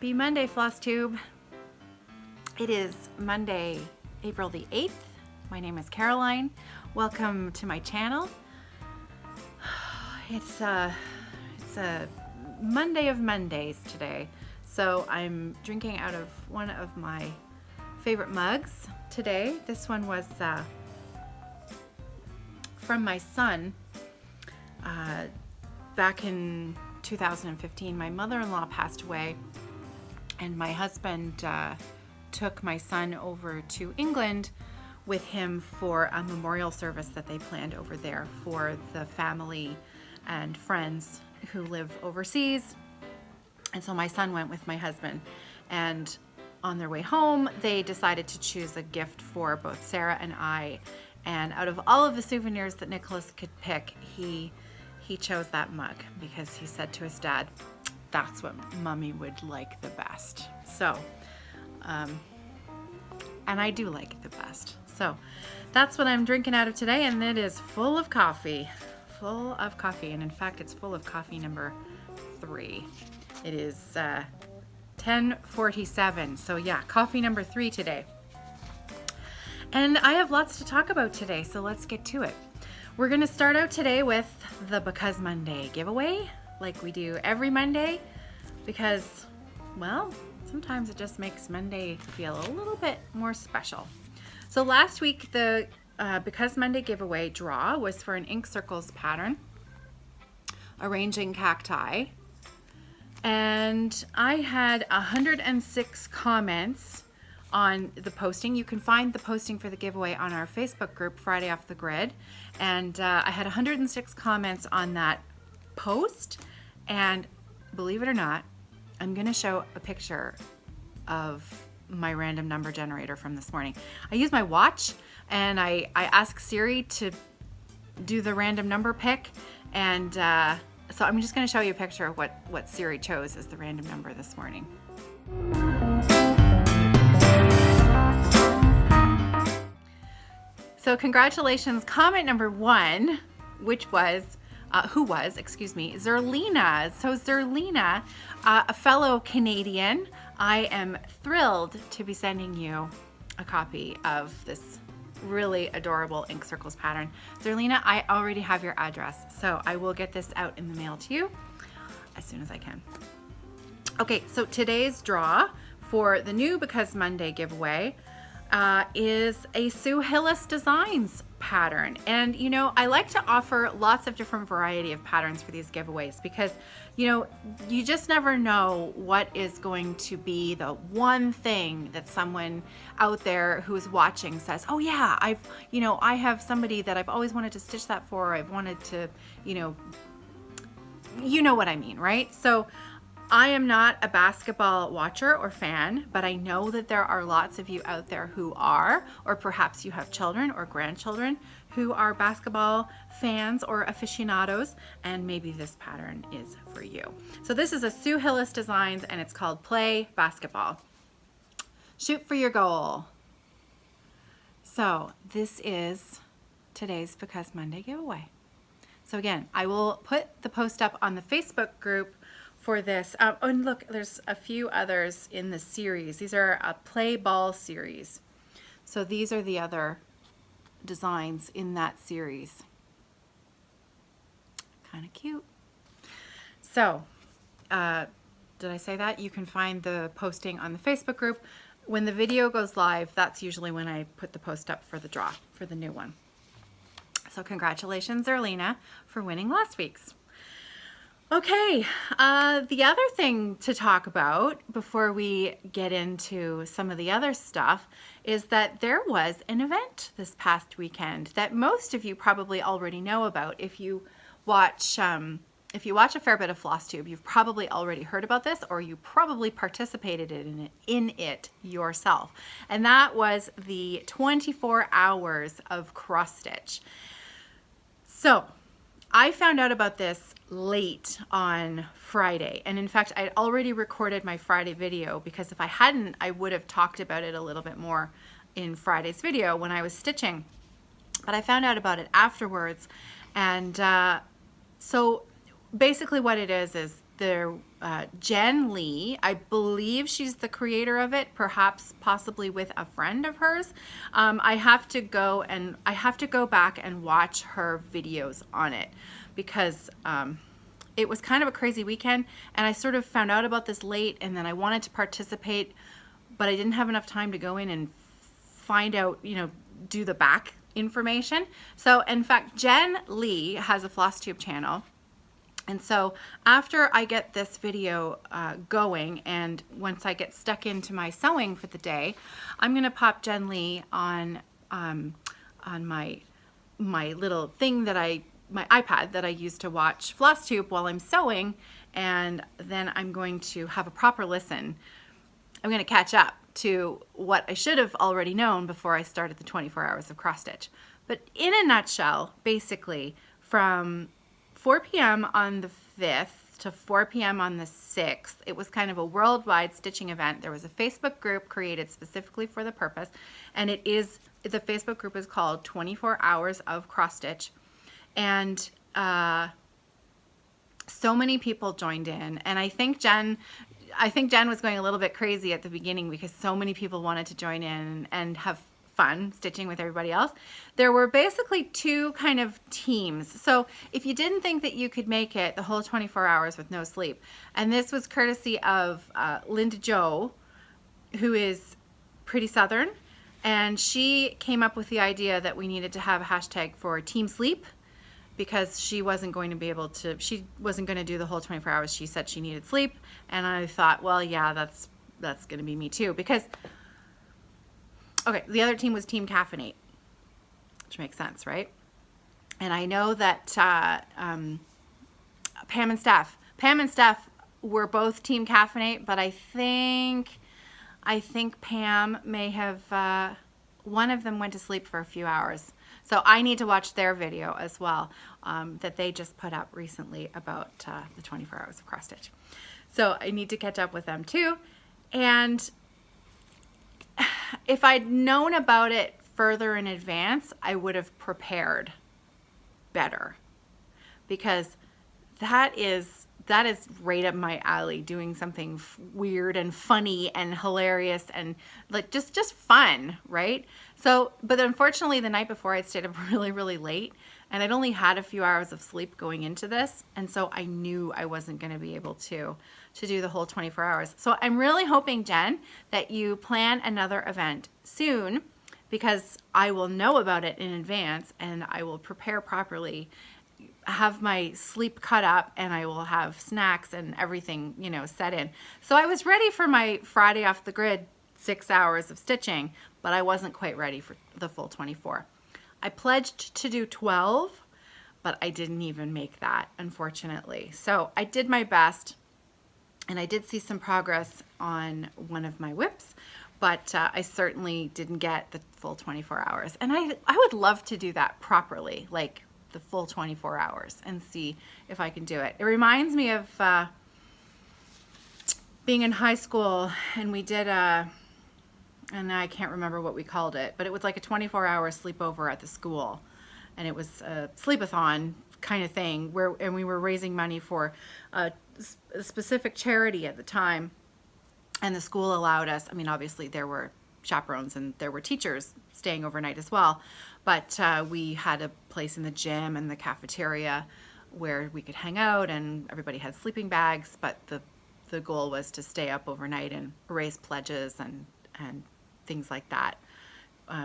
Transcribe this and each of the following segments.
Happy Monday, Flosstube. It is Monday, April the 8th. My name is Caroline. Welcome to my channel. It's a Monday of Mondays today. So I'm drinking out of one of my favorite mugs today. This one was from my son. Back in 2015, my mother-in-law passed away, and my husband took my son over to England with him for a memorial service that they planned over there for the family and friends who live overseas. And so my son went with my husband, and on their way home they decided to choose a gift for both Sarah and I. And out of all of the souvenirs that Nicholas could pick, he chose that mug because he said to his dad, that's what mommy would like the best. So, and I do like it the best. So that's what I'm drinking out of today, and it is full of coffee. Full of coffee, and in fact it's full of coffee number 3. It is 10:47, so yeah, coffee number 3 today. And I have lots to talk about today, so let's get to it. We're gonna start out today with the Because Monday giveaway, like we do every Monday, because, well, sometimes it just makes Monday feel a little bit more special. So last week, the Because Monday giveaway draw was for an ink circles pattern, arranging cacti. And I had 106 comments on the posting. You can find the posting for the giveaway on our Facebook group, Friday Off the Grid. And I had 106 comments on that post. And believe it or not, I'm gonna show a picture of my random number generator from this morning. I use my watch, and I ask Siri to do the random number pick. And so I'm just gonna show you a picture of what Siri chose as the random number this morning. So congratulations, comment number 1, which was, Zerlina. So Zerlina, a fellow Canadian, I am thrilled to be sending you a copy of this really adorable ink circles pattern. Zerlina, I already have your address, so I will get this out in the mail to you as soon as I can. Okay, so today's draw for the new Because Monday giveaway is a Sue Hillis Designs pattern. And you know, I like to offer lots of different variety of patterns for these giveaways because, you know, you just never know what is going to be the one thing that someone out there who's watching says, oh yeah, I have somebody that I've always wanted to stitch that for. I've wanted to, you know what I mean, right? So I am not a basketball watcher or fan, but I know that there are lots of you out there who are, or perhaps you have children or grandchildren who are basketball fans or aficionados, and maybe this pattern is for you. So this is a Sue Hillis Designs, and it's called Play Basketball. Shoot for your goal. So this is today's Because Monday giveaway. So again, I will put the post up on the Facebook group for this. Oh, and look, there's a few others in the series. These are a play ball series. So these are the other designs in that series. Kind of cute. So, did I say that? You can find the posting on the Facebook group. When the video goes live, that's usually when I put the post up for the draw, for the new one. So congratulations, Zerlina, for winning last week's. Okay, the other thing to talk about before we get into some of the other stuff is that there was an event this past weekend that most of you probably already know about. If you watch a fair bit of Flosstube, you've probably already heard about this, or you probably participated in it yourself. And that was the 24 hours of cross stitch. So I found out about this late on Friday, and in fact I'd already recorded my Friday video, because if I hadn't, I would have talked about it a little bit more in Friday's video when I was stitching, but I found out about it afterwards. And so basically what it is there, Jen Lee, I believe she's the creator of it, perhaps possibly with a friend of hers. I have to go back and watch her videos on it because it was kind of a crazy weekend, and I sort of found out about this late, and then I wanted to participate, but I didn't have enough time to go in and find out, you know, do the back information. So in fact, Jen Lee has a Flosstube channel. And so after I get this video going, and once I get stuck into my sewing for the day, I'm gonna pop Jen Lee on my little thing that my iPad that I use to watch Flosstube while I'm sewing, and then I'm going to have a proper listen. I'm gonna catch up to what I should have already known before I started the 24 hours of cross stitch. But in a nutshell, basically from 4 p.m. on the 5th to 4 p.m. on the 6th, it was kind of a worldwide stitching event. There was a Facebook group created specifically for the purpose, and the Facebook group is called 24 Hours of Cross Stitch. And so many people joined in, and I think Jen was going a little bit crazy at the beginning because so many people wanted to join in and have fun stitching with everybody else. There were basically two kind of teams. So if you didn't think that you could make it the whole 24 hours with no sleep, and this was courtesy of Linda Jo, who is pretty Southern, and she came up with the idea that we needed to have a hashtag for Team Sleep, because she wasn't going to do the whole 24 hours. She said she needed sleep, and I thought, well, yeah, that's going to be me too, because okay, the other team was Team Caffeinate, which makes sense, right? And I know that Pam and Steph were both Team Caffeinate, but I think Pam may have one of them went to sleep for a few hours. So I need to watch their video as well, that they just put up recently about the 24 hours of cross stitch. So I need to catch up with them too. And if I'd known about it further in advance, I would have prepared better, because that is right up my alley, doing something weird and funny and hilarious and like just fun, right? So, but unfortunately the night before I stayed up really, really late, and I'd only had a few hours of sleep going into this, and so I knew I wasn't going to be able to do the whole 24 hours. So I'm really hoping, Jen, that you plan another event soon, because I will know about it in advance and I will prepare properly, have my sleep cut up, and I will have snacks and everything, you know, set in. So I was ready for my Friday off the grid 6 hours of stitching, but I wasn't quite ready for the full 24. I pledged to do 12, but I didn't even make that, unfortunately. So I did my best, and I did see some progress on one of my whips, but I certainly didn't get the full 24 hours. And I would love to do that properly, like the full 24 hours, and see if I can do it. It reminds me of being in high school, and we did and I can't remember what we called it, but it was like a 24-hour sleepover at the school, and it was a sleepathon kind of thing, and we were raising money for a specific charity at the time, and the school allowed us, I mean, obviously there were chaperones and there were teachers staying overnight as well, but we had a place in the gym and the cafeteria where we could hang out, and everybody had sleeping bags, but the goal was to stay up overnight and raise pledges and things like that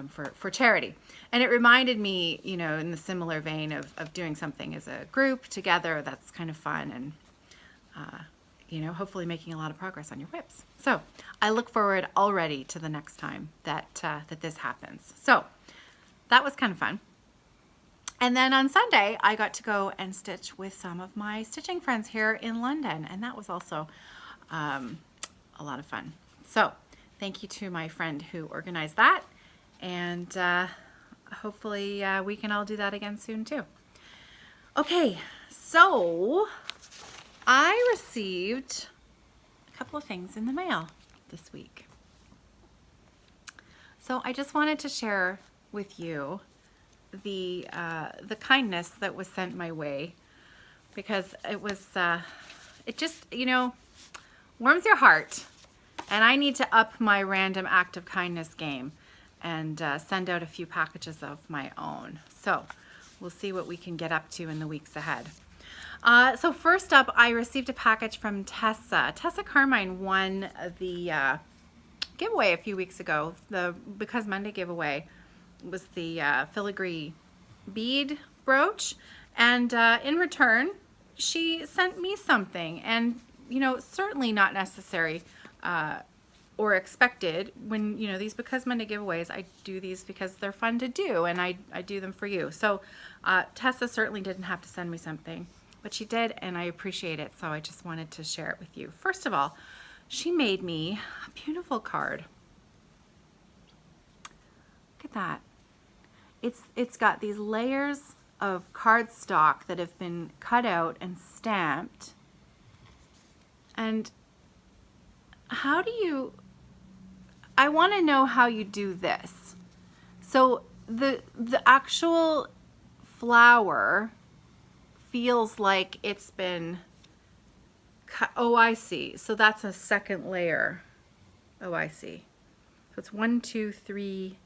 for charity. And it reminded me, you know, in the similar vein of doing something as a group together that's kind of fun, and you know, hopefully making a lot of progress on your whips. So I look forward already to the next time that this happens. So that was kind of fun. And then on Sunday, I got to go and stitch with some of my stitching friends here in London, and that was also a lot of fun. So thank you to my friend who organized that, and hopefully we can all do that again soon too. Okay, so I received a couple of things in the mail this week. So I just wanted to share with you the kindness that was sent my way, because it was it just, you know, warms your heart. And I need to up my random act of kindness game and send out a few packages of my own. So we'll see what we can get up to in the weeks ahead. So first up, I received a package from Tessa. Tessa Carmine won the giveaway a few weeks ago. The Because Monday giveaway was the filigree bead brooch. And in return, she sent me something. And, you know, certainly not necessary or expected when, you know, these Because Monday giveaways, I do these because they're fun to do, and I do them for you. So Tessa certainly didn't have to send me something, but she did, and I appreciate it, so I just wanted to share it with you. First of all, she made me a beautiful card. Look at that. It's got these layers of cardstock that have been cut out and stamped. And how do you, I want to know how you do this. So the actual flower feels like it's been cut. Oh, I see. So that's a second layer. Oh, I see. So it's 1, 2, 3.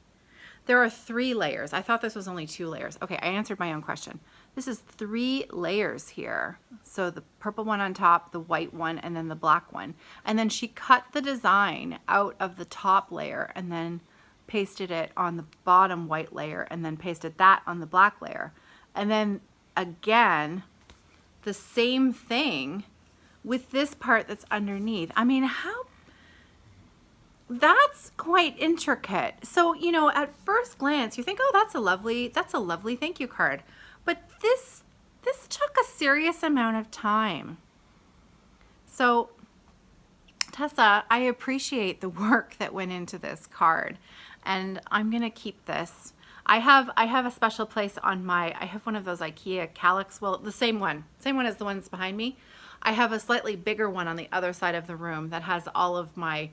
There are 3 layers. I thought this was only 2 layers. Okay, I answered my own question. This is 3 layers here. So the purple one on top, the white one, and then the black one. And then she cut the design out of the top layer and then pasted it on the bottom white layer and then pasted that on the black layer. And then again, the same thing with this part that's underneath. I mean, how, that's quite intricate. So, you know, at first glance, you think, oh, that's a lovely thank you card. But this took a serious amount of time. So, Tessa, I appreciate the work that went into this card, and I'm gonna keep this. I have a special place on my, I have one of those IKEA calyx, well, the same one as the ones behind me. I have a slightly bigger one on the other side of the room that has all of my,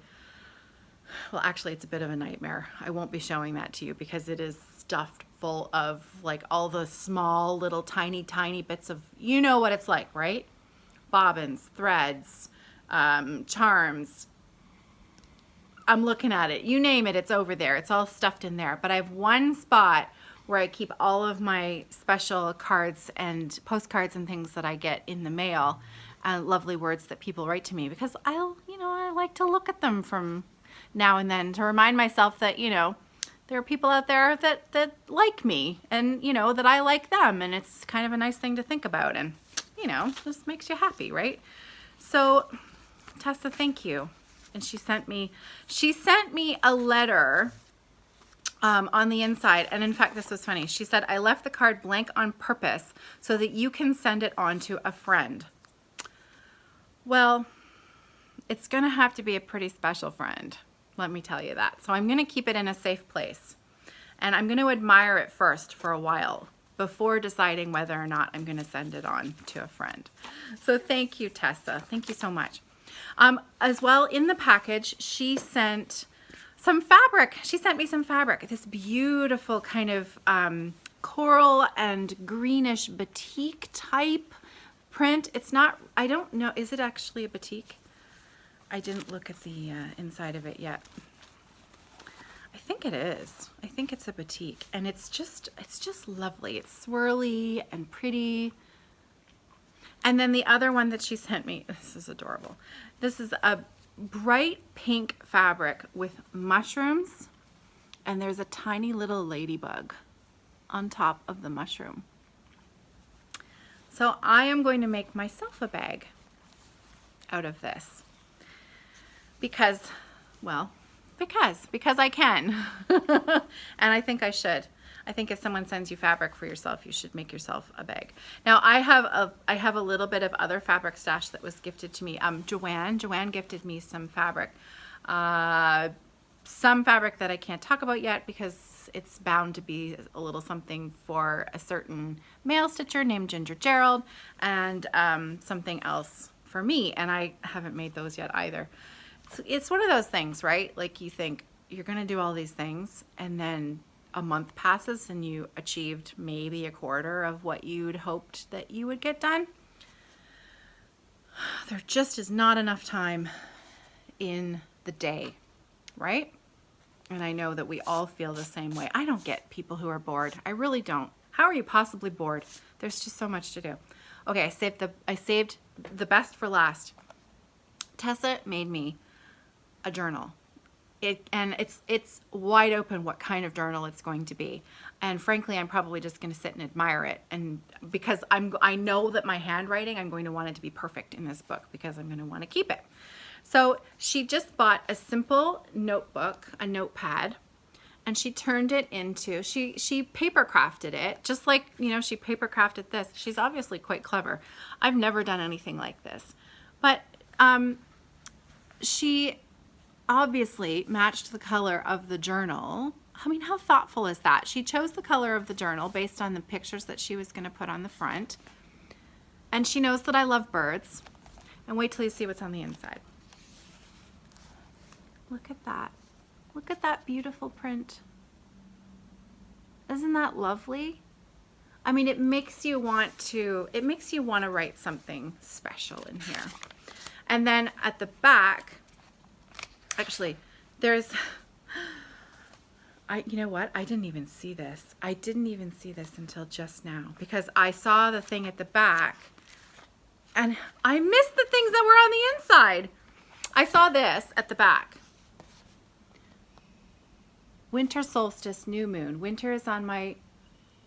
well, actually it's a bit of a nightmare. I won't be showing that to you because it is stuffed full of like all the small little tiny bits of, you know what it's like, right? Bobbins, threads, charms. I'm looking at it. You name it, it's over there. It's all stuffed in there. But I have one spot where I keep all of my special cards and postcards and things that I get in the mail, lovely words that people write to me, because I like to look at them from now and then to remind myself that, you know, there are people out there that like me and, you know, that I like them. And it's kind of a nice thing to think about, and, you know, just makes you happy, right? So, Tessa, thank you. And she sent me a letter on the inside. And in fact, this was funny. She said, I left the card blank on purpose so that you can send it on to a friend. Well, it's going to have to be a pretty special friend. Let me tell you that. So I'm going to keep it in a safe place. And I'm going to admire it first for a while before deciding whether or not I'm going to send it on to a friend. So thank you, Tessa. Thank you so much. As well, in the package, she sent some fabric. She sent me some fabric. This beautiful kind of coral and greenish batik type print. It's not, I don't know, is it actually a batik? I didn't look at the inside of it yet. I think it is. I think it's a batik, and it's just lovely. It's swirly and pretty. And then the other one that she sent me, this is adorable. This is a bright pink fabric with mushrooms, and there's a tiny little ladybug on top of the mushroom. So I am going to make myself a bag out of this because I can. And I think I should. I think if someone sends you fabric for yourself, you should make yourself a bag. Now I have a little bit of other fabric stash that was gifted to me. Joanne gifted me some fabric. Some fabric that I can't talk about yet because it's bound to be a little something for a certain male stitcher named Ginger Gerald, and something else for me, and I haven't made those yet either. It's one of those things, right? Like you think you're gonna do all these things, and then a month passes and you achieved maybe a quarter of what you'd hoped that you would get done. there just is not enough time in the day, right? And I know that we all feel the same way. I don't get people who are bored. I really don't. How are you possibly bored? There's just so much to do. Okay, I saved the best for last. Tessa made me a journal. It's wide open what kind of journal it's going to be. And frankly, I'm probably just going to sit and admire it. And because I know that my handwriting, I'm going to want it to be perfect in this book because I'm going to want to keep it. So she just bought a simple notebook, a notepad, and she turned it into, she paper crafted it, just like, you know, she paper crafted this. She's obviously quite clever. I've never done anything like this. But she obviously matched the color of the journal. I mean, how thoughtful is that? She chose the color of the journal based on the pictures that she was going to put on the front. And she knows that I love birds. And wait till you see what's on the inside. Look at that. Look at that beautiful print. Isn't that lovely? I mean, it makes you want to write something special in here. And then at the back, actually, there's, you know what? I didn't even see this. I didn't even see this until just now because I saw the thing at the back and I missed the things that were on the inside. I saw this at the back. Winter solstice, new moon. Winter is on my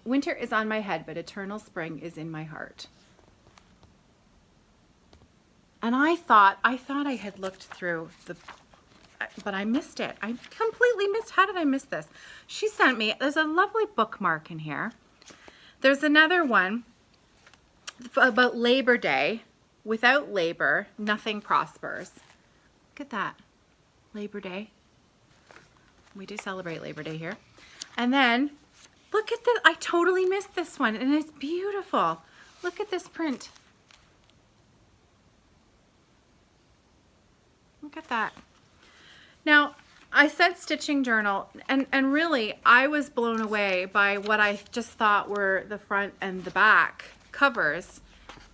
head, but eternal spring is in my heart. And I thought I had looked through but I missed it. I completely missed. How did I miss this? She sent me, there's a lovely bookmark in here. There's another one about Labor Day. Without labor, nothing prospers. Look at that. Labor Day. We do celebrate Labor Day here. And then, look at this. I totally missed this one, and it's beautiful. Look at this print. Look at that. Now, I said stitching journal, and really, I was blown away by what I just thought were the front and the back covers,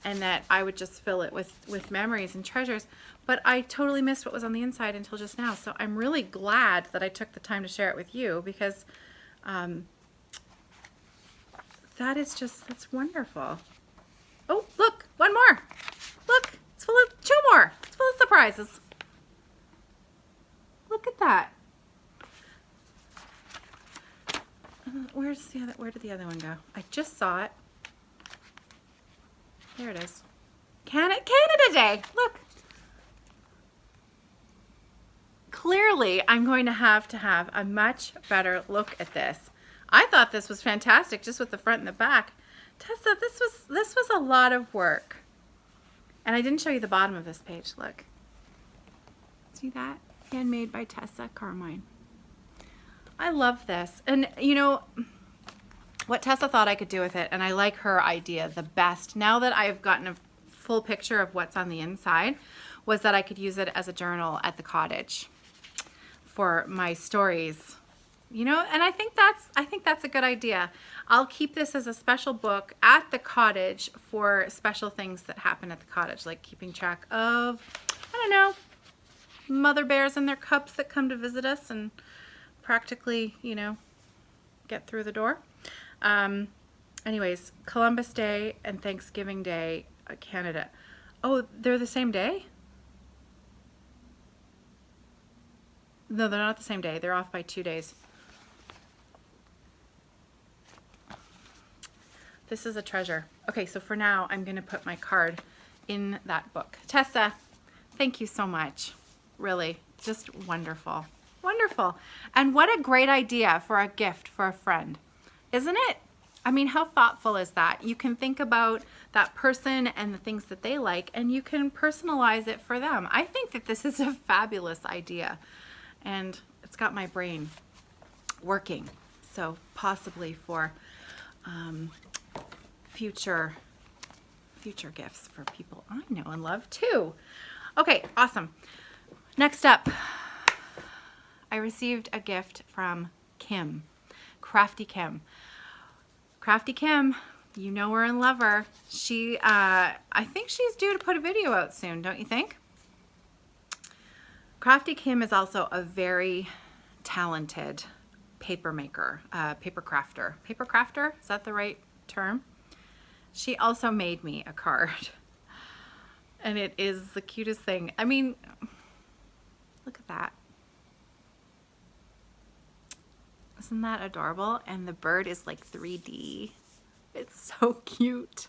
and that I would just fill it with memories and treasures. But I totally missed what was on the inside until just now. So I'm really glad that I took the time to share it with you because that's wonderful. Oh, look, one more. Look, it's full of two more. It's full of surprises. Look at that. Where did the other one go? I just saw it. There it is. Canada Day. Look. Clearly, I'm going to have a much better look at this. I thought this was fantastic just with the front and the back. Tessa, this was a lot of work. And I didn't show you the bottom of this page. Look. See that? Handmade by Tessa Carmine. I love this. And you know what Tessa thought I could do with it, and I like her idea the best. Now that I've gotten a full picture of what's on the inside, was that I could use it as a journal at the cottage for my stories. You know, and I think that's a good idea. I'll keep this as a special book at the cottage for special things that happen at the cottage, like keeping track of, I don't know, mother bears and their cubs that come to visit us and practically, you know, get through the door. Anyways, Columbus Day and Thanksgiving Day, Canada. Oh, they're the same day? No, they're not the same day. They're off by 2 days. This is a treasure. Okay, so for now, I'm going to put my card in that book. Tessa, thank you so much. Really, just wonderful. Wonderful. And what a great idea for a gift for a friend, isn't it? I mean, how thoughtful is that? You can think about that person and the things that they like, and you can personalize it for them. I think that this is a fabulous idea, and it's got my brain working. So possibly for future gifts for people I know and love too. Okay, awesome. Next up, I received a gift from Kim, Crafty Kim. Crafty Kim, You know her and love her. She, I think she's due to put a video out soon, don't you think? Crafty Kim is also a very talented paper maker, paper crafter. Paper crafter, is that the right term? She also made me a card. And it is the cutest thing. I mean, look at that. Isn't that adorable? And the bird is like 3D. It's so cute.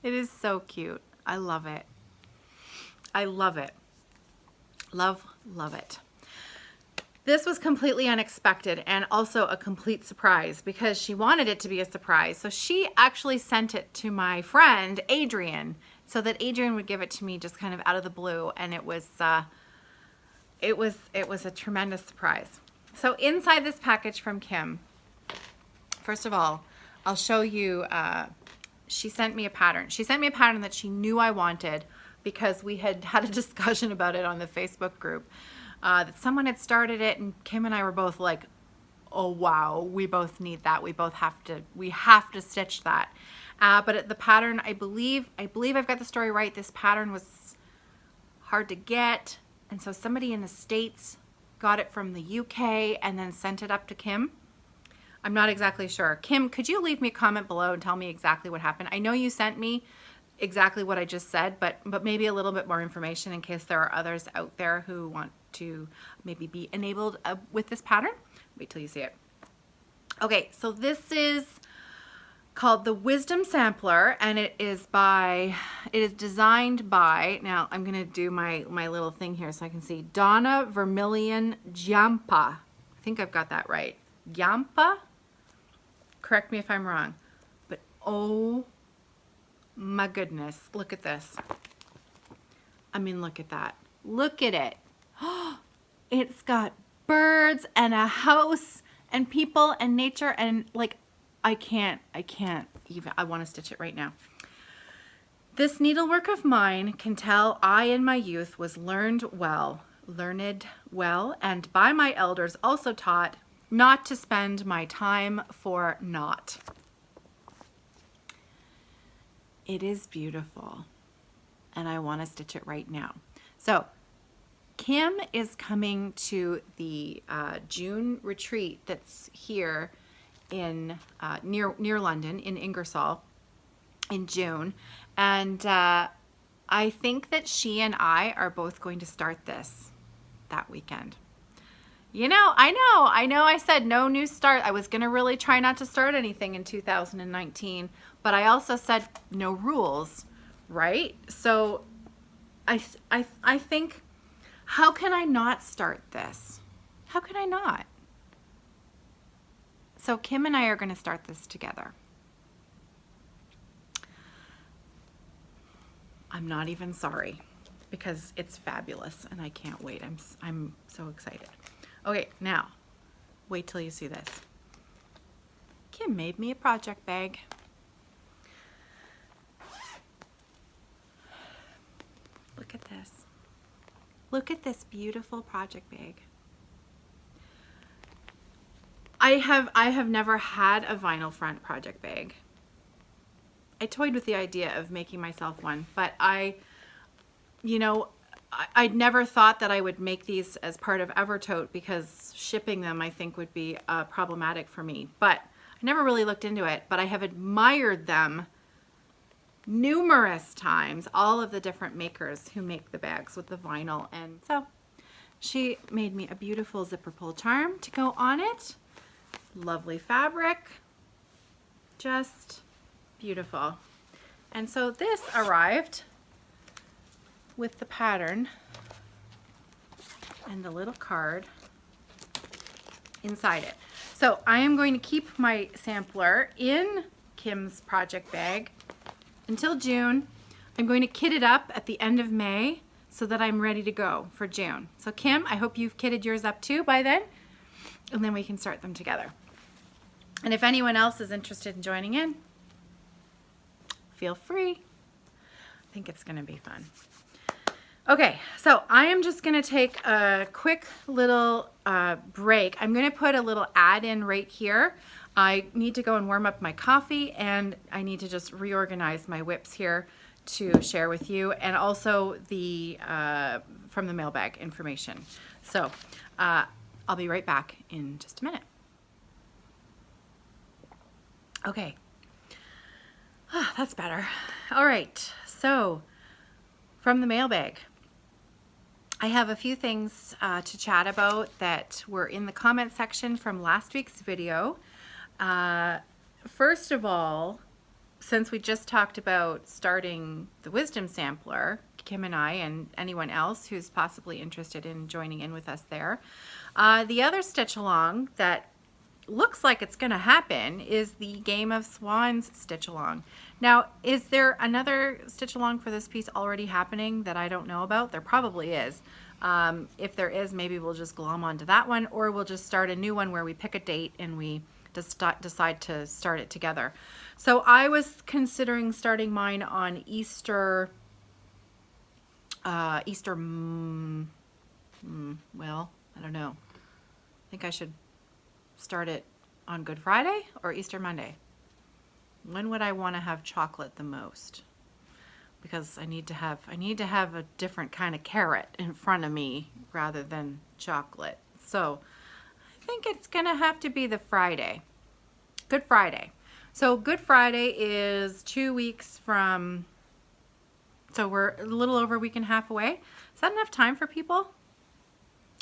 It is so cute. I love it. I love it. Love, love it. This was completely unexpected and also a complete surprise because she wanted it to be a surprise. So she actually sent it to my friend, Adrian, so that Adrian would give it to me just kind of out of the blue. And it was a tremendous surprise. So inside this package from Kim, first of all, I'll show you, she sent me a pattern. She sent me a pattern that she knew I wanted because we had had a discussion about it on the Facebook group. That someone had started it and Kim and I were both like, oh wow, we both need that. We have to stitch that. But the pattern, I believe I've got the story right. This pattern was hard to get. And so somebody in the States got it from the UK and then sent it up to Kim. I'm not exactly sure. Kim, could you leave me a comment below and tell me exactly what happened? I know you sent me exactly what I just said, but maybe a little bit more information in case there are others out there who want to maybe be enabled with this pattern. Wait till you see it. Okay, so this is called the Wisdom Sampler, and it is designed by, now I'm gonna do my little thing here so I can see, Donna Vermilion Giampa. I think I've got that right. Giampa? Correct me if I'm wrong. But oh my goodness, look at this. I mean, look at that. Look at it. It's got birds and a house and people and nature and like, I can't even, I want to stitch it right now. This needlework of mine can tell I in my youth was learned well, and by my elders also taught not to spend my time for naught. It is beautiful, and I want to stitch it right now. So Kim is coming to the June retreat that's here in near London in Ingersoll in June, and I think that she and I are both going to start this that weekend. You know, I know I said no new start. I was gonna really try not to start anything in 2019, but I also said no rules, right? So I think, how can I not start this? How can I not? So Kim and I are going to start this together. I'm not even sorry because it's fabulous and I can't wait. I'm so excited. Okay, now wait till you see this. Kim made me a project bag. Look at this. Look at this beautiful project bag. I have never had a vinyl front project bag. I toyed with the idea of making myself one, but I'd never thought that I would make these as part of Evertote because shipping them I think would be problematic for me. But I never really looked into it, but I have admired them numerous times, all of the different makers who make the bags with the vinyl. And so she made me a beautiful zipper pull charm to go on it. Lovely fabric, just beautiful. And so this arrived with the pattern and the little card inside it. So I am going to keep my sampler in Kim's project bag until June. I'm going to kit it up at the end of May so that I'm ready to go for June. So Kim, I hope you've kitted yours up too by then, and then we can start them together. And if anyone else is interested in joining in, feel free. I think it's going to be fun. Okay, so I am just going to take a quick little break. I'm going to put a little ad in right here. I need to go and warm up my coffee, and I need to just reorganize my whips here to share with you, and also the from the mailbag information. So I'll be right back in just a minute. Okay. That's better. All right. So from the mailbag, I have a few things to chat about that were in the comment section from last week's video. First of all, since we just talked about starting the Wisdom Sampler, Kim and I and anyone else who's possibly interested in joining in with us there, the other stitch along that looks like it's going to happen is the Game of Swans stitch along. Now, is there another stitch along for this piece already happening that I don't know about? There probably is. If there is, maybe we'll just glom onto that one, or we'll just start a new one where we pick a date and we just decide to start it together. So I was considering starting mine on Easter, well, I don't know. I think I should start it on Good Friday or Easter Monday. When would I want to have chocolate the most? Because I need to have a different kind of carrot in front of me rather than chocolate. So I think it's gonna have to be the Friday, Good Friday. So Good Friday is 2 weeks from, so we're a little over a week and a half away. Is that enough time for people?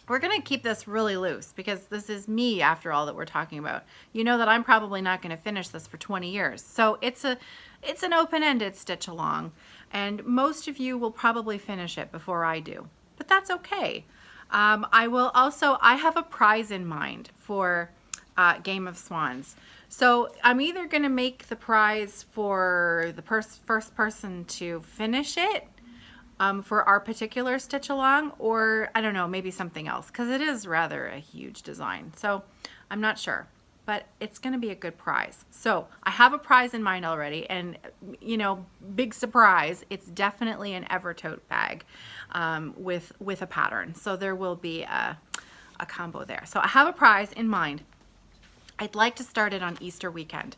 We're going to keep this really loose because this is me, after all, that we're talking about. You know that I'm probably not going to finish this for 20 years. So it's an open-ended stitch along, and most of you will probably finish it before I do, but that's okay. I have a prize in mind for Game of Swans. So I'm either going to make the prize for the first person to finish it, for our particular stitch along, or I don't know, maybe something else, because it is rather a huge design. So I'm not sure, but it's going to be a good prize. So I have a prize in mind already, and you know, big surprise, it's definitely an Evertote bag with a pattern. So there will be a combo there. So I have a prize in mind. I'd like to start it on Easter weekend.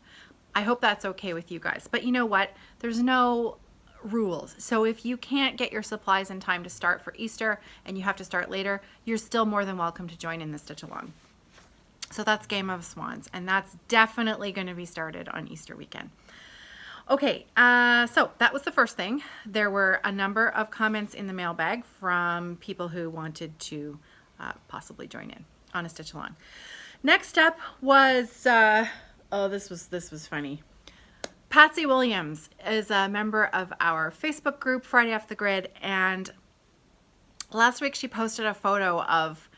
I hope that's okay with you guys. But you know what? There's no rules. So if you can't get your supplies in time to start for Easter and you have to start later, you're still more than welcome to join in the stitch along. So that's Game of Swans, and that's definitely going to be started on Easter weekend. Okay, so that was the first thing. There were a number of comments in the mailbag from people who wanted to possibly join in on a stitch along. Next up was, this was funny. Patsy Williams is a member of our Facebook group, Friday Off the Grid, and last week she posted a photo of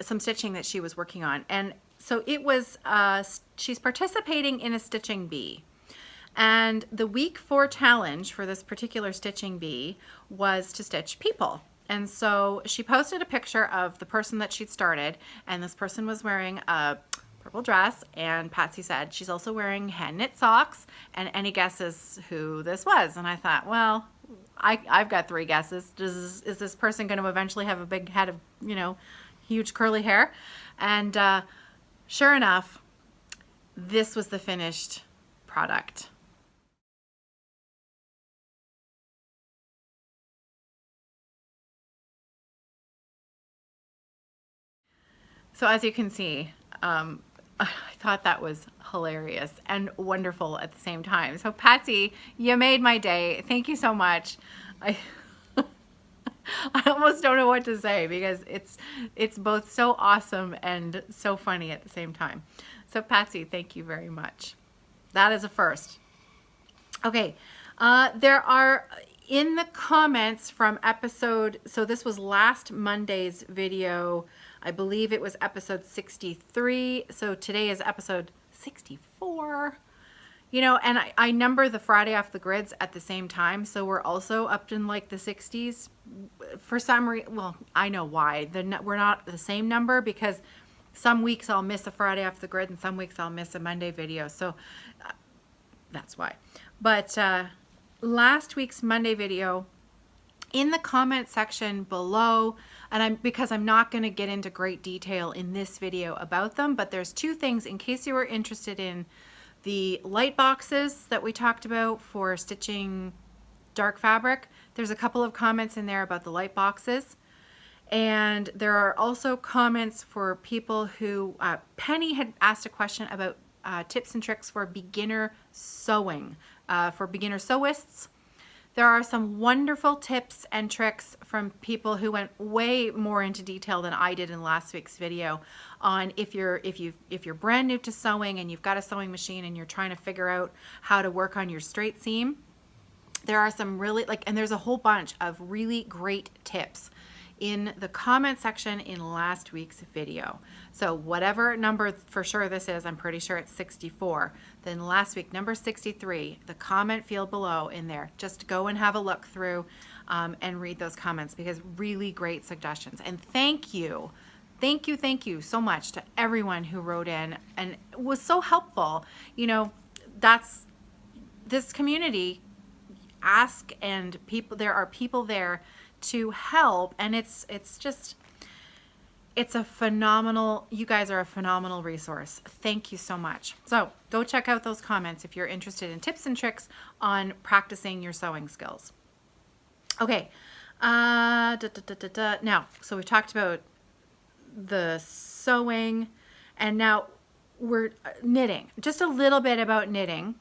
some stitching that she was working on. And so it was, she's participating in a stitching bee. And the week 4 challenge for this particular stitching bee was to stitch people. And so she posted a picture of the person that she'd started, and this person was wearing a purple dress, and Patsy said she's also wearing hand knit socks, and any guesses who this was? And I thought, well, I've got 3 guesses. Is this person going to eventually have a big head of, you know, huge curly hair? And sure enough, this was the finished product. So as you can see, I thought that was hilarious and wonderful at the same time. So Patsy, you made my day. Thank you so much. I almost don't know what to say because it's both so awesome and so funny at the same time. So Patsy, thank you very much. That is a first. Okay, there are in the comments from episode, so this was last Monday's video. I believe it was episode 63. So today is episode 64. You know, and I number the Friday Off the Grids at the same time. So we're also up in like the 60s. For some reason, well, I know why. We're not the same number because some weeks I'll miss a Friday Off the Grid and some weeks I'll miss a Monday video. So that's why. But last week's Monday video, in the comment section below, and because I'm not going to get into great detail in this video about them, but there's two things in case you were interested in the light boxes that we talked about for stitching dark fabric. There's a couple of comments in there about the light boxes. And there are also comments for people who, Penny had asked a question about tips and tricks for beginner sewing, for beginner sewists. There are some wonderful tips and tricks from people who went way more into detail than I did in last week's video on if you're brand new to sewing and you've got a sewing machine and you're trying to figure out how to work on your straight seam. There are some really and there's a whole bunch of really great tips in the comment section in last week's video. So whatever number for sure this is, I'm pretty sure it's 64. Then last week, number 63, the comment field below in there. Just go and have a look through and read those comments because really great suggestions. And thank you so much to everyone who wrote in and was so helpful. You know, that's this community. Ask, and there are people there to help, and it's a phenomenal, you guys are a phenomenal resource. Thank you so much. So go check out those comments if you're interested in tips and tricks on practicing your sewing skills. Okay, now, so we've talked about the sewing, and now we're knitting. Just a little bit about knitting.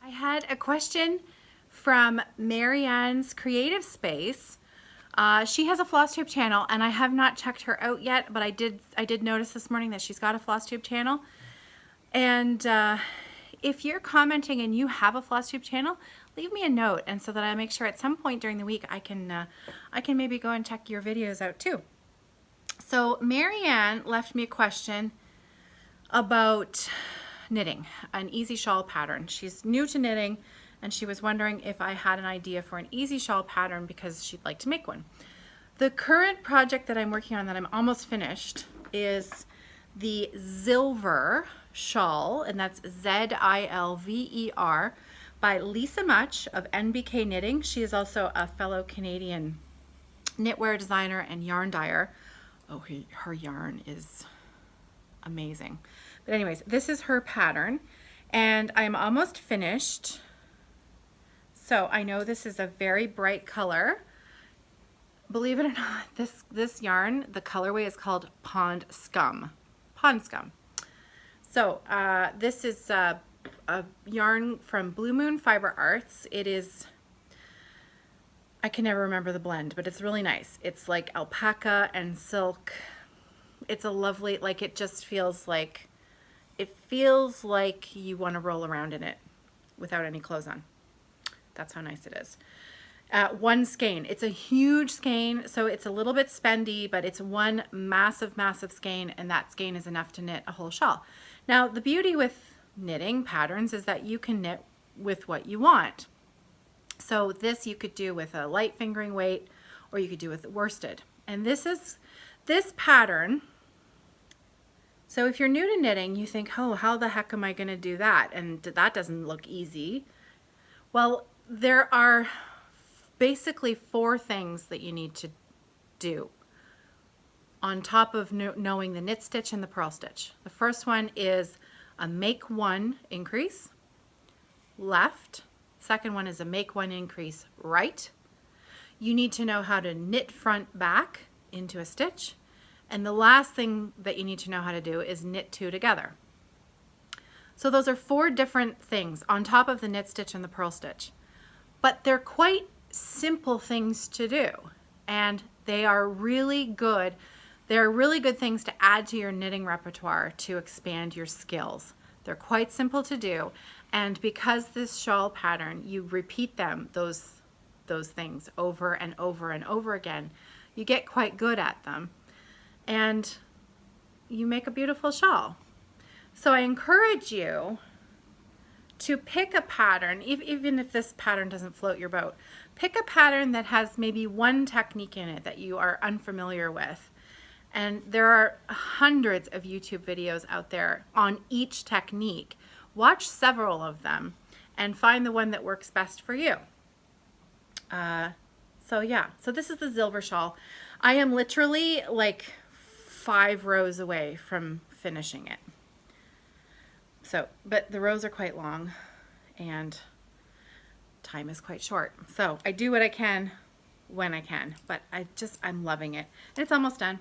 I had a question from Marianne's Creative Space. She has a Flosstube channel, and I have not checked her out yet, but I did notice this morning that she's got a Flosstube channel. And if you're commenting and you have a Flosstube channel, leave me a note, and so that I make sure at some point during the week I can maybe go and check your videos out too. So Marianne left me a question about knitting, an easy shawl pattern. She's new to knitting, and she was wondering if I had an idea for an easy shawl pattern because she'd like to make one. The current project that I'm working on that I'm almost finished is the Zilver shawl, and that's Zilver by Lisa Much of NBK Knitting. She is also a fellow Canadian knitwear designer and yarn dyer. Oh, her yarn is amazing. But anyways, this is her pattern, and I'm almost finished. So I know this is a very bright color. Believe it or not, this yarn, the colorway is called Pond Scum. Pond Scum. So this is a yarn from Blue Moon Fiber Arts. It is, I can never remember the blend, but it's really nice. It's like alpaca and silk. It's a lovely, it just feels like, it feels like you want to roll around in it without any clothes on. That's how nice it is. One skein. It's a huge skein, so it's a little bit spendy, but it's one massive, massive skein, and that skein is enough to knit a whole shawl. Now, the beauty with knitting patterns is that you can knit with what you want. So this you could do with a light fingering weight, or you could do with worsted. And this pattern, so if you're new to knitting, you think, oh, how the heck am I going to do that? And that doesn't look easy. Well, there are basically 4 things that you need to do on top of knowing the knit stitch and the purl stitch. The first one is a make 1 increase left. Second one is a make 1 increase right. You need to know how to knit front back into a stitch. And the last thing that you need to know how to do is knit 2 together. So those are 4 different things on top of the knit stitch and the purl stitch. But they're quite simple things to do, and they are really good. They're really good things to add to your knitting repertoire to expand your skills. They're quite simple to do, and because this shawl pattern, you repeat those things over and over and over again, you get quite good at them, and you make a beautiful shawl. So I encourage you to pick a pattern, even if this pattern doesn't float your boat. Pick a pattern that has maybe one technique in it that you are unfamiliar with. And there are hundreds of YouTube videos out there on each technique. Watch several of them and find the one that works best for you. So So yeah, so this is the Zilver shawl. I am literally like 5 rows away from finishing it. So, but the rows are quite long and time is quite short. So I do what I can when I can, but I'm loving it. And it's almost done.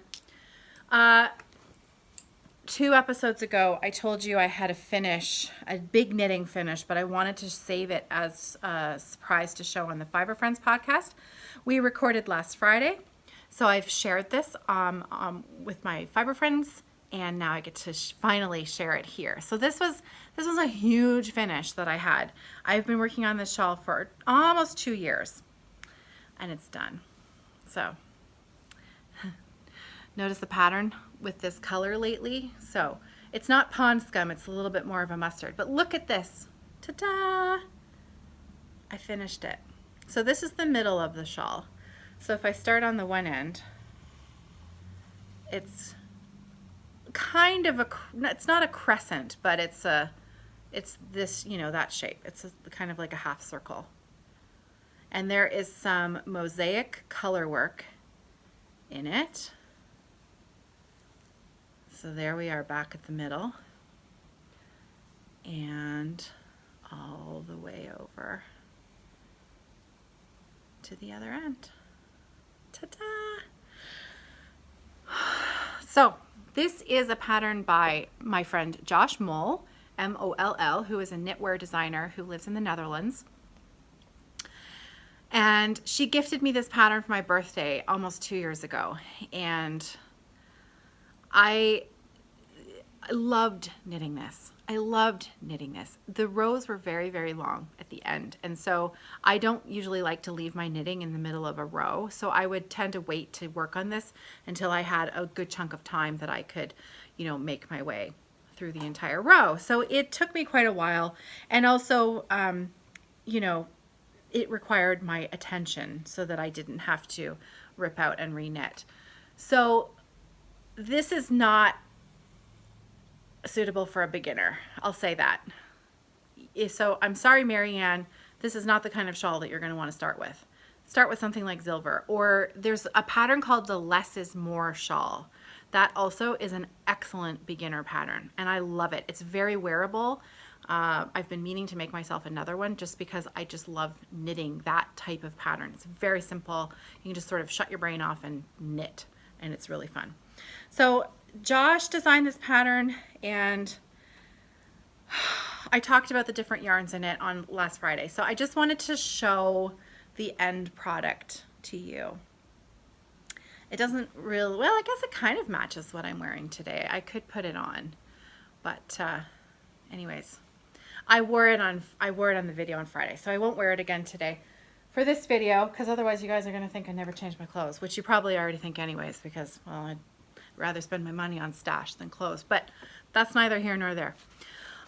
2 episodes ago, I told you I had a big knitting finish, but I wanted to save it as a surprise to show on the Fiber Friends podcast. We recorded last Friday, so I've shared this with my Fiber Friends, and now I get to finally share it here. So this was a huge finish that I had. I've been working on this shawl for almost 2 years, and it's done. So notice the pattern with this color lately. So it's not pond scum, it's a little bit more of a mustard. But look at this. Ta-da! I finished it. So this is the middle of the shawl. So if I start on the one end, it's kind of it's not a crescent, but it's this, you know, that shape. It's kind of like a half circle. And there is some mosaic color work in it. So there we are back at the middle and all the way over to the other end. Ta-da! So this is a pattern by my friend Josh Moll, M-O-L-L, who is a knitwear designer who lives in the Netherlands. And she gifted me this pattern for my birthday almost 2 years ago. And I loved knitting this. I loved knitting this. The rows were very, very long at the end. And so I don't usually like to leave my knitting in the middle of a row. So I would tend to wait to work on this until I had a good chunk of time that I could, you know, make my way through the entire row. So it took me quite a while. And also, you know, it required my attention so that I didn't have to rip out and re-knit. So this is not suitable for a beginner. I'll say that. So I'm sorry, Marianne, this is not the kind of shawl that you're going to want to start with. Start with something like Zilver, or there's a pattern called the Less is More shawl. That also is an excellent beginner pattern, and I love it. It's very wearable. I've been meaning to make myself another one just because I just love knitting that type of pattern. It's very simple. You can just sort of shut your brain off and knit, and it's really fun. So Josh designed this pattern, and I talked about the different yarns in it on last Friday. So I just wanted to show the end product to you. It doesn't really, well, I guess it kind of matches what I'm wearing today. I could put it on, but anyways, I wore it on the video on Friday, so I won't wear it again today for this video, because otherwise you guys are going to think I never changed my clothes, which you probably already think anyways, because, well, I'd rather spend my money on stash than clothes, but that's neither here nor there.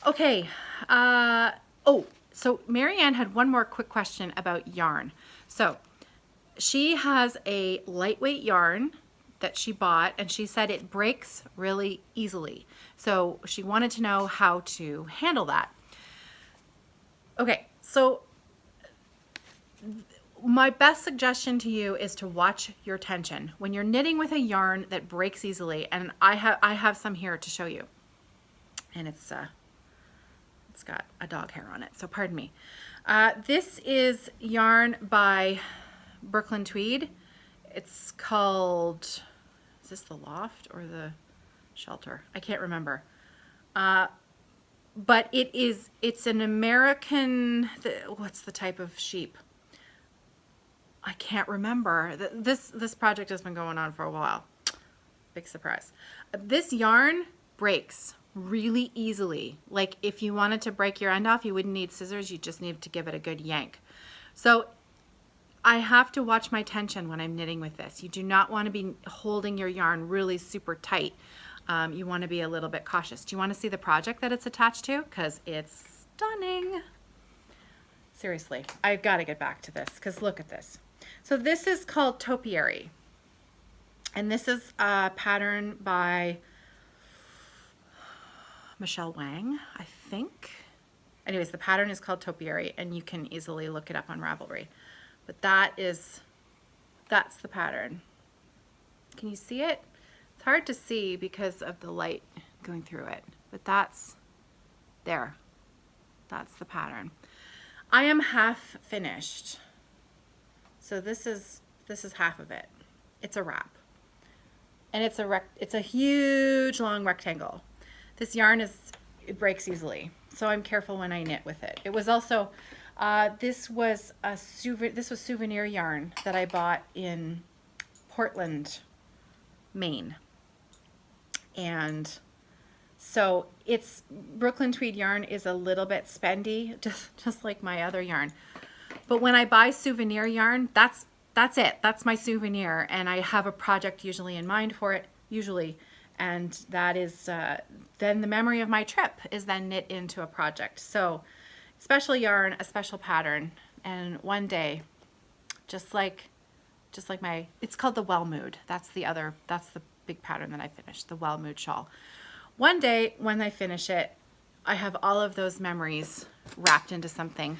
Okay, oh, so Marianne had one more quick question about yarn. So she has a lightweight yarn that she bought, and she said it breaks really easily. So she wanted to know how to handle that. Okay, so my best suggestion to you is to watch your tension. When you're knitting with a yarn that breaks easily, and I have some here to show you, and it's got a dog hair on it, so pardon me. This is yarn by Brooklyn Tweed. It's called, is this the Loft or the Shelter? I can't remember. But it's an American, what's the type of sheep? I can't remember. This project has been going on for a while. Big surprise. This yarn breaks really easily. Like if you wanted to break your end off, you wouldn't need scissors, you just need to give it a good yank. So I have to watch my tension when I'm knitting with this. You do not want to be holding your yarn really super tight. You want to be a little bit cautious. Do you want to see the project that it's attached to? Because it's stunning. Seriously, I've got to get back to this because look at this. So this is called Topiary. And this is a pattern by Michele Wang, I think. Anyways, the pattern is called Topiary, and you can easily look it up on Ravelry. But that is That's the pattern. Can you see it? It's hard to see because of the light going through it, but that's there. That's the pattern. I am half finished. So this is half of it. It's a wrap. And it's a huge long rectangle. This yarn it breaks easily. So I'm careful when I knit with it. It was also this was souvenir yarn that I bought in Portland, Maine. And so it's Brooklyn tweed yarn is a little bit spendy, just like my other yarn. But when I buy souvenir yarn, that's it. That's my souvenir, and I have a project usually in mind for it, and that is then the memory of my trip is then knit into a project. So special yarn, a special pattern, and one day, just like my, it's called the Welmoed. That's the big pattern that I finished, the Welmoed shawl. One day when I finish it, I have all of those memories wrapped into something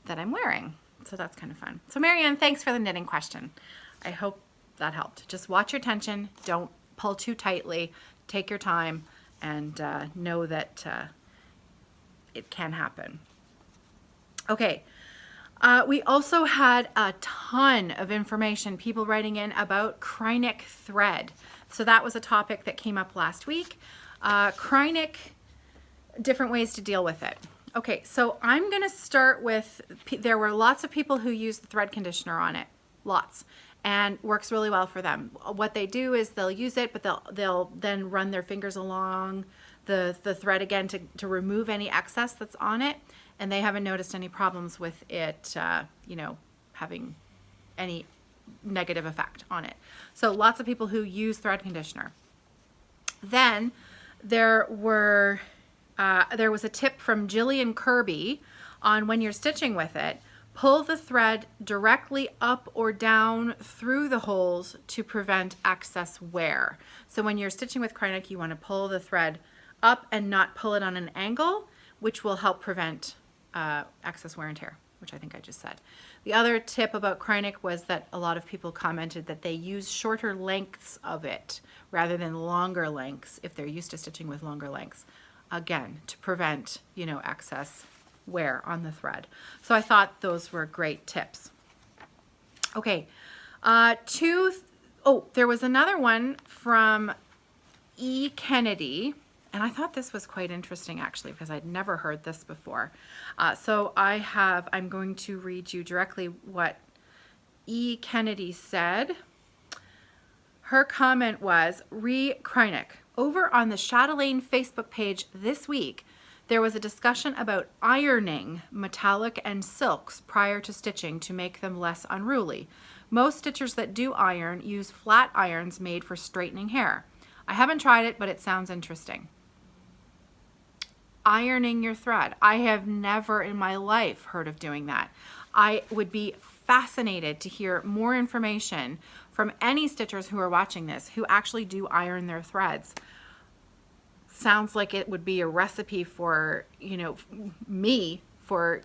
that I'm wearing. So that's kind of fun. So Marianne, thanks for the knitting question. I hope that helped. Just watch your tension. Don't pull too tightly. Take your time and know that it can happen. Okay. We also had a ton of information, people writing in about Krynic thread. So that was a topic that came up last week. Krynic, different ways to deal with it. Okay, so I'm going to start with, there were lots of people who use the thread conditioner on it, lots, and works really well for them. What they do is they'll use it, but they'll then run their fingers along the thread again to remove any excess that's on it, and they haven't noticed any problems with it, having any negative effect on it. So lots of people who use thread conditioner. Then there was a tip from Jillian Kirby on when you're stitching with it, pull the thread directly up or down through the holes to prevent excess wear. So when you're stitching with Krynic, you want to pull the thread up and not pull it on an angle, which will help prevent excess wear and tear, which I think I just said. The other tip about Krynic was that a lot of people commented that they use shorter lengths of it rather than longer lengths if they're used to stitching with longer lengths. Again, to prevent, excess wear on the thread. So I thought those were great tips. Okay, there was another one from E. Kennedy, and I thought this was quite interesting actually because I'd never heard this before. So I'm going to read you directly what E. Kennedy said. Her comment was, Krynic. Over on the Chatelaine Facebook page this week, there was a discussion about ironing metallic and silks prior to stitching to make them less unruly. Most stitchers that do iron use flat irons made for straightening hair. I haven't tried it, but it sounds interesting. Ironing your thread. I have never in my life heard of doing that. I would be fascinated to hear more information from any stitchers who are watching this who actually do iron their threads. Sounds like it would be a recipe for, me for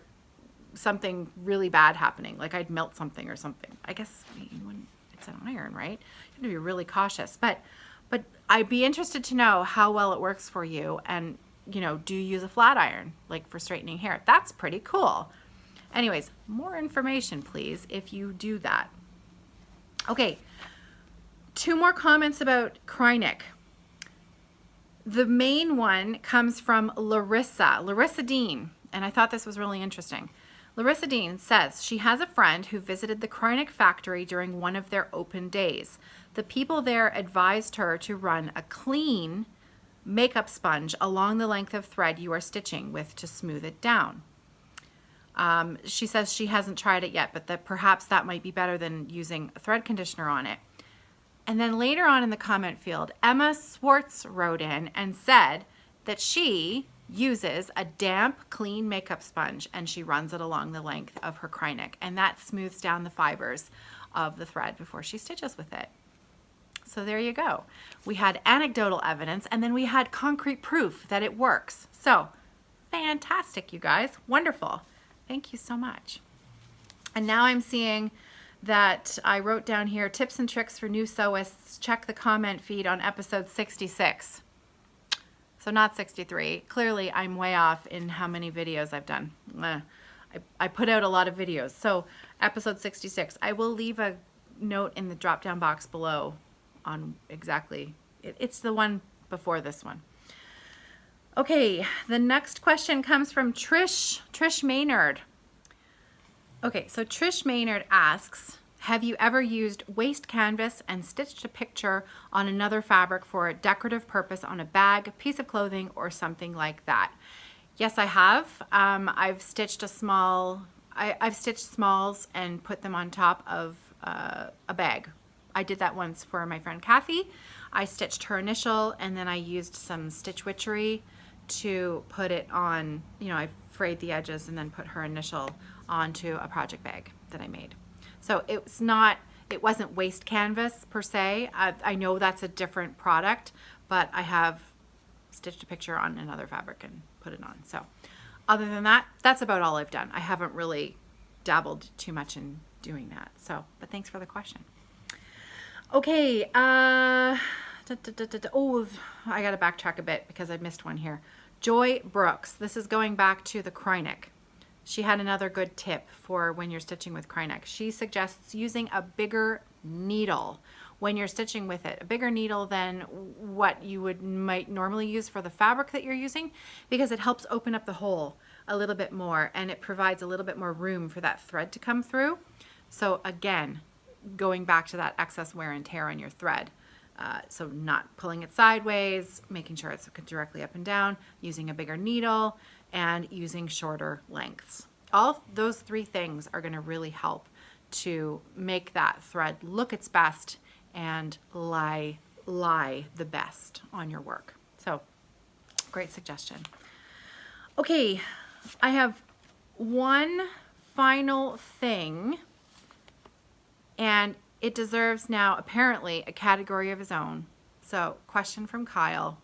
something really bad happening, like I'd melt something or something. I guess when it's an iron, right? You have to be really cautious, but I'd be interested to know how well it works for you, and do you use a flat iron like for straightening hair? That's pretty cool. Anyways, more information please if you do that. Okay, 2 more comments about Krynic. The main one comes from Larissa Dean, and I thought this was really interesting. Larissa Dean says she has a friend who visited the Krynic factory during one of their open days. The people there advised her to run a clean makeup sponge along the length of thread you are stitching with to smooth it down. She says she hasn't tried it yet, but that perhaps that might be better than using a thread conditioner on it. And then later on in the comment field, Emma Swartz wrote in and said that she uses a damp, clean makeup sponge and she runs it along the length of her Krynic, and that smooths down the fibers of the thread before she stitches with it. So there you go. We had anecdotal evidence and then we had concrete proof that it works. So fantastic, you guys. Wonderful. Thank you so much. And now I'm seeing that I wrote down here, tips and tricks for new sewists, check the comment feed on episode 66. So not 63. Clearly I'm way off in how many videos I've done. I put out a lot of videos. So episode 66, I will leave a note in the drop down box below on exactly, it's the one before this one. Okay, the next question comes from Trish Maynard. Okay, so Trish Maynard asks, have you ever used waste canvas and stitched a picture on another fabric for a decorative purpose on a bag, piece of clothing, or something like that? Yes, I have. I've stitched I've stitched smalls and put them on top of a bag. I did that once for my friend Kathy. I stitched her initial, and then I used some stitch witchery to put it on, you know, I frayed the edges and then put her initial onto a project bag that I made. So it wasn't waste canvas per se. I know that's a different product, but I have stitched a picture on another fabric and put it on. So other than that, that's about all I've done. I haven't really dabbled too much in doing that. So, but thanks for the question. Okay, oh, I gotta backtrack a bit because I missed one here. Joy Brooks, this is going back to the Krynic. She had another good tip for when you're stitching with Krynic. She suggests using a bigger needle when you're stitching with it, a bigger needle than what you might normally use for the fabric that you're using, because it helps open up the hole a little bit more and it provides a little bit more room for that thread to come through. So again, going back to that excess wear and tear on your thread. So not pulling it sideways, making sure it's directly up and down, using a bigger needle, and using shorter lengths. All those three things are going to really help to make that thread look its best and lie the best on your work. So great suggestion. Okay, I have one final thing, and it deserves now apparently a category of his own. So, question from Kyle.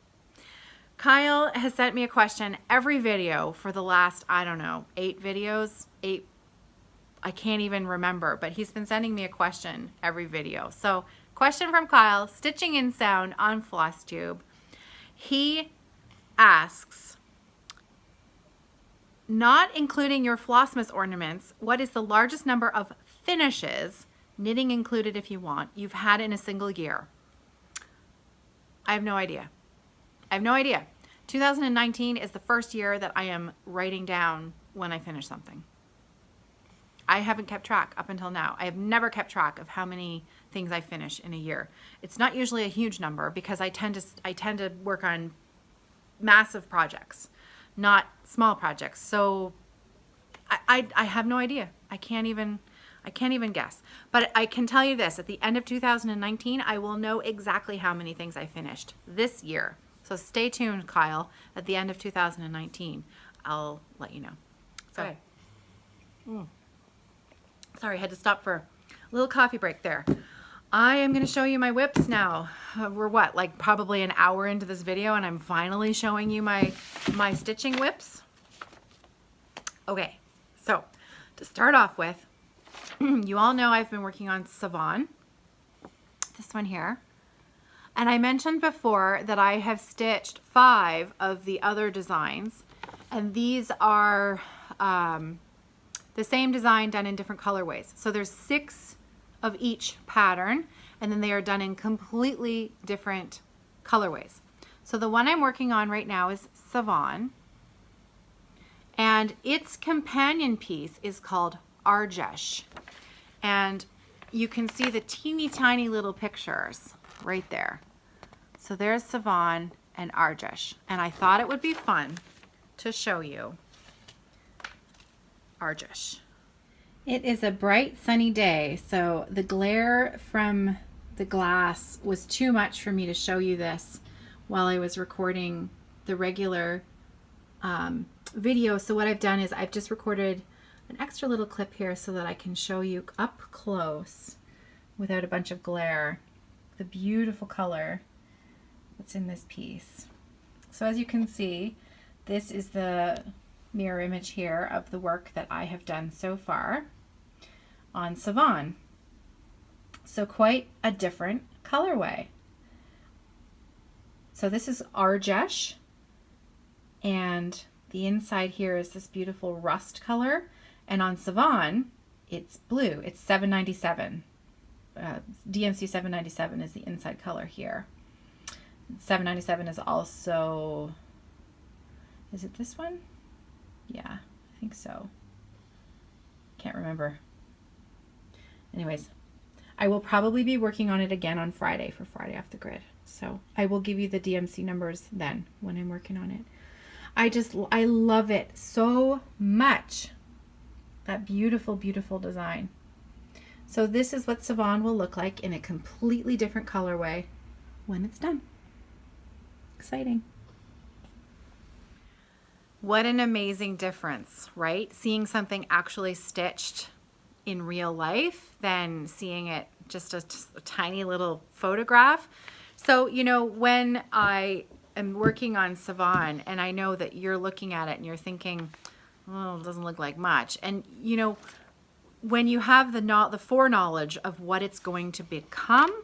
Kyle has sent me a question every video for the last, I don't know, 8 videos. 8, I can't even remember, but he's been sending me a question every video. So, question from Kyle, stitching in sound on Flosstube. He asks, not including your Flossmas ornaments, what is the largest number of finishes, knitting included if you want, you've had in a single year? I have no idea. 2019 is the first year that I am writing down when I finish something. I haven't kept track up until now. I have never kept track of how many things I finish in a year. It's not usually a huge number because I tend to work on massive projects, not small projects. So I have no idea. I can't even guess. But I can tell you this, at the end of 2019, I will know exactly how many things I finished this year. So stay tuned, Kyle. At the end of 2019, I'll let you know. So, okay. Sorry, I had to stop for a little coffee break there. I am going to show you my whips now. We're what, like probably an hour into this video, and I'm finally showing you my stitching whips. Okay, so to start off with, you all know I've been working on Savon, this one here. And I mentioned before that I have stitched 5 of the other designs, and these are the same design done in different colorways. So there's 6 of each pattern, and then they are done in completely different colorways. So the one I'm working on right now is Savon, and its companion piece is called Arjesh. And you can see the teeny tiny little pictures right there. So there's Savon and Arjesh. And I thought it would be fun to show you Arjesh. It is a bright sunny day, so the glare from the glass was too much for me to show you this while I was recording the regular video. So what I've done is I've just recorded an extra little clip here so that I can show you up close without a bunch of glare the beautiful color that's in this piece. So as you can see, this is the mirror image here of the work that I have done so far on Savon. So quite a different colorway. So this is Arjesh, and the inside here is this beautiful rust color, and on Savon it's blue. It's 797. DMC 797 is the inside color here. 797 is also, is it this one? Yeah, I think so. Can't remember. Anyways, I will probably be working on it again on Friday for Friday Off the Grid. So I will give you the DMC numbers then when I'm working on it. I love it so much. That beautiful, beautiful design. So this is what Savon will look like in a completely different colorway when it's done. Exciting. What an amazing difference, right? Seeing something actually stitched in real life than seeing it just a tiny little photograph. So, you know, when I am working on Savon and I know that you're looking at it and you're thinking, oh, it doesn't look like much. And, you know, when you have the foreknowledge of what it's going to become,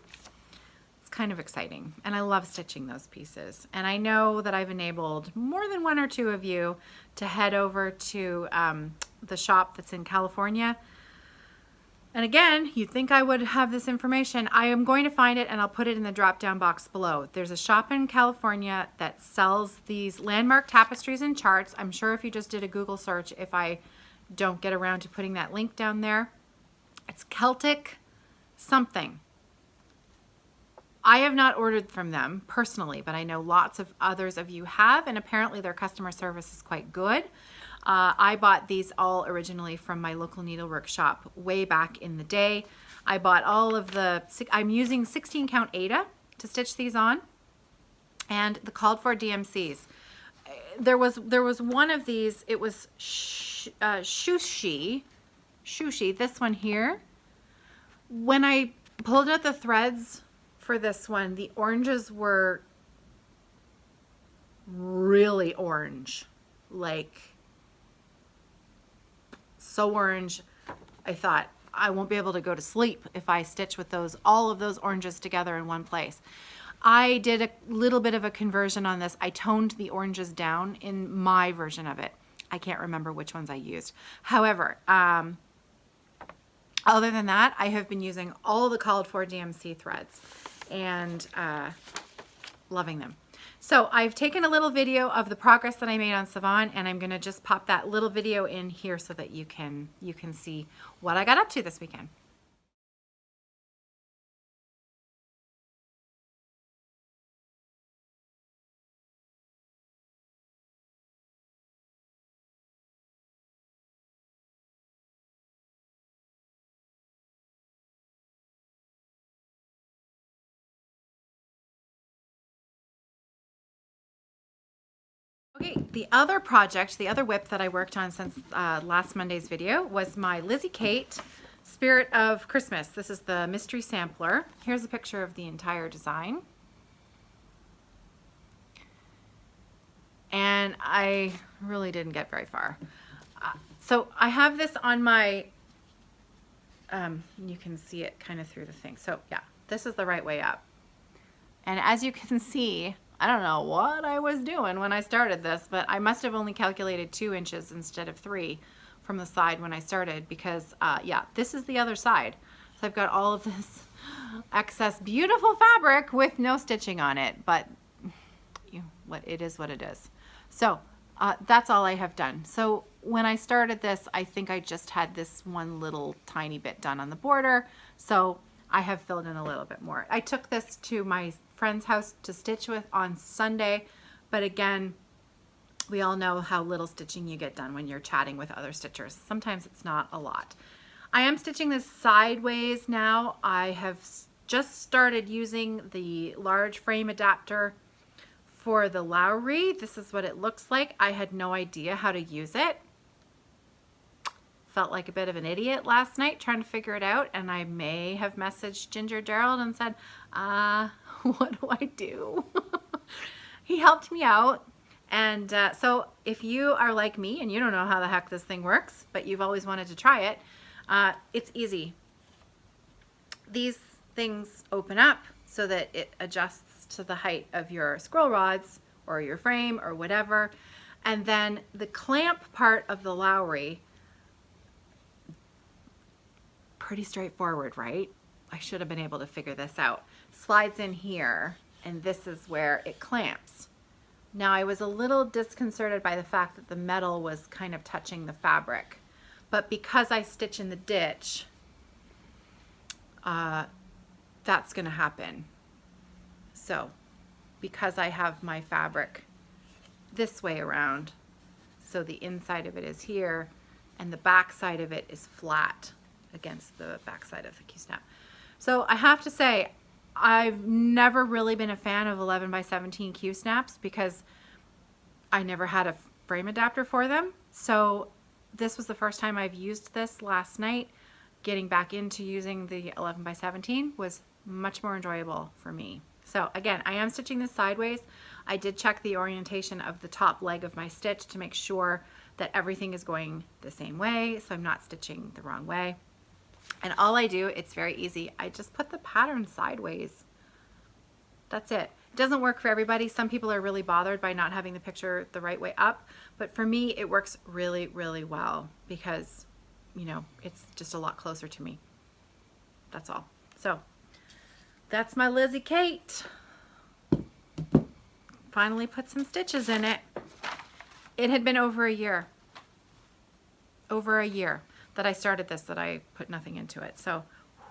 it's kind of exciting. And I love stitching those pieces. And I know that I've enabled more than one or two of you to head over to the shop that's in California. And again, you'd think I would have this information. I am going to find it and I'll put it in the drop-down box below. There's a shop in California that sells these landmark tapestries and charts. I'm sure if you just did a Google search, if I don't get around to putting that link down there, it's Celtic something. I have not ordered from them personally, but I know lots of others of you have, and apparently their customer service is quite good. I bought these all originally from my local needlework shop way back in the day. I bought all of I'm using 16 count Aida to stitch these on, and the called for DMCs. There was one of these, it was Shushi, this one here. When I pulled out the threads for this one, the oranges were really orange, like so orange. I thought I won't be able to go to sleep if I stitch with all of those oranges together in one place. I did a little bit of a conversion on this. I toned the oranges down in my version of it. I can't remember which ones I used. However, other than that, I have been using all the called for DMC threads and loving them. So I've taken a little video of the progress that I made on Savon, and I'm gonna just pop that little video in here so that you can see what I got up to this weekend. Okay, the other project, the other whip that I worked on since last Monday's video was my Lizzie Kate Spirit of Christmas. This is the mystery sampler. Here's a picture of the entire design. And I really didn't get very far. So I have this on my, you can see it kind of through the thing. So yeah, this is the right way up. And as you can see, I don't know what I was doing when I started this, but I must have only calculated 2 inches instead of 3 from the side when I started because, yeah, this is the other side. So I've got all of this excess beautiful fabric with no stitching on it, but it is what it is. So that's all I have done. So when I started this, I think I just had this one little tiny bit done on the border. So I have filled in a little bit more. I took this to my friend's house to stitch with on Sunday, but again, we all know how little stitching you get done when you're chatting with other stitchers. Sometimes it's not a lot. I am stitching this sideways now. I have just started using the large frame adapter for the Lowry. This is what it looks like. I had no idea how to use it. Felt like a bit of an idiot last night trying to figure it out, and I may have messaged Ginger Gerald and said, what do I do? He helped me out. And so if you are like me and you don't know how the heck this thing works, but you've always wanted to try it, it's easy. These things open up so that it adjusts to the height of your scroll rods or your frame or whatever. And then the clamp part of the Lowry, pretty straightforward, right? I should have been able to figure this out. Slides in here, and this is where it clamps. Now, I was a little disconcerted by the fact that the metal was kind of touching the fabric, but because I stitch in the ditch, that's going to happen. So, because I have my fabric this way around, so the inside of it is here, and the back side of it is flat against the back side of the Q-snap. So I have to say, I've never really been a fan of 11x17 Q-snaps because I never had a frame adapter for them. So this was the first time I've used this last night. Getting back into using the 11x17 was much more enjoyable for me. So again, I am stitching this sideways. I did check the orientation of the top leg of my stitch to make sure that everything is going the same way, so I'm not stitching the wrong way. And all I do, it's very easy. I just put the pattern sideways. That's it. It doesn't work for everybody. Some people are really bothered by not having the picture the right way up, but for me, it works really, really well because, you know, it's just a lot closer to me. That's all. So that's my Lizzie Kate. Finally put some stitches in it. It had been over a year that I started this, that I put nothing into it. So,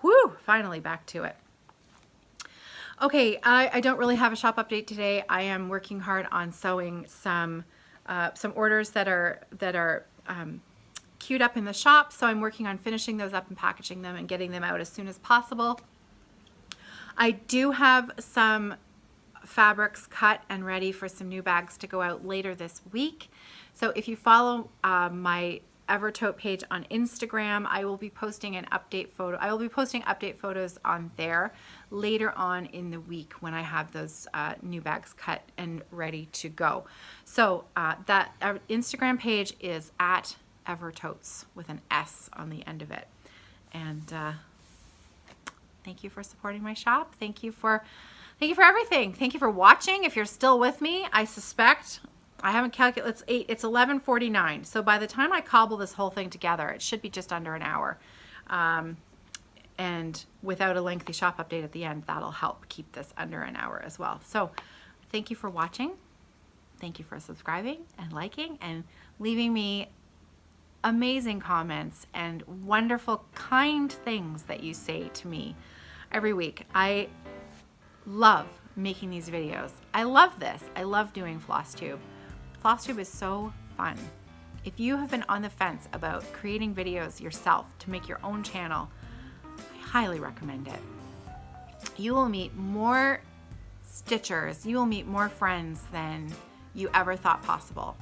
whoo, finally back to it. Okay, I don't really have a shop update today. I am working hard on sewing some orders that are queued up in the shop. So I'm working on finishing those up and packaging them and getting them out as soon as possible. I do have some fabrics cut and ready for some new bags to go out later this week. So if you follow my Evertote page on Instagram, I will be posting an update photo. I will be posting update photos on there later on in the week when I have those new bags cut and ready to go. So that Instagram page is at Evertotes with an S on the end of it. And thank you for supporting my shop. Thank you for everything. Thank you for watching. If you're still with me, I suspect, I haven't calculated, it's 11:49. So by the time I cobble this whole thing together, it should be just under an hour. And without a lengthy shop update at the end, that'll help keep this under an hour as well. So thank you for watching. Thank you for subscribing and liking and leaving me amazing comments and wonderful, kind things that you say to me every week. I love making these videos. I love this. I love doing Flosstube. Flosstube is so fun. If you have been on the fence about creating videos yourself to make your own channel, I highly recommend it. You will meet more stitchers, you will meet more friends than you ever thought possible.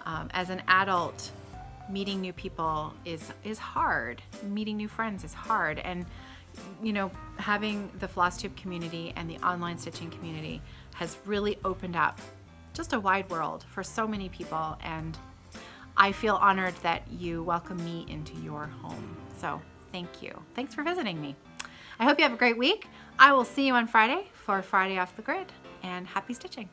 As an adult, meeting new people is hard. Meeting new friends is hard. And you know, having the Flosstube community and the online stitching community has really opened up just a wide world for so many people, and I feel honored that you welcome me into your home. So thank you. Thanks for visiting me. I hope you have a great week. I will see you on Friday for Friday Off the Grid, and happy stitching.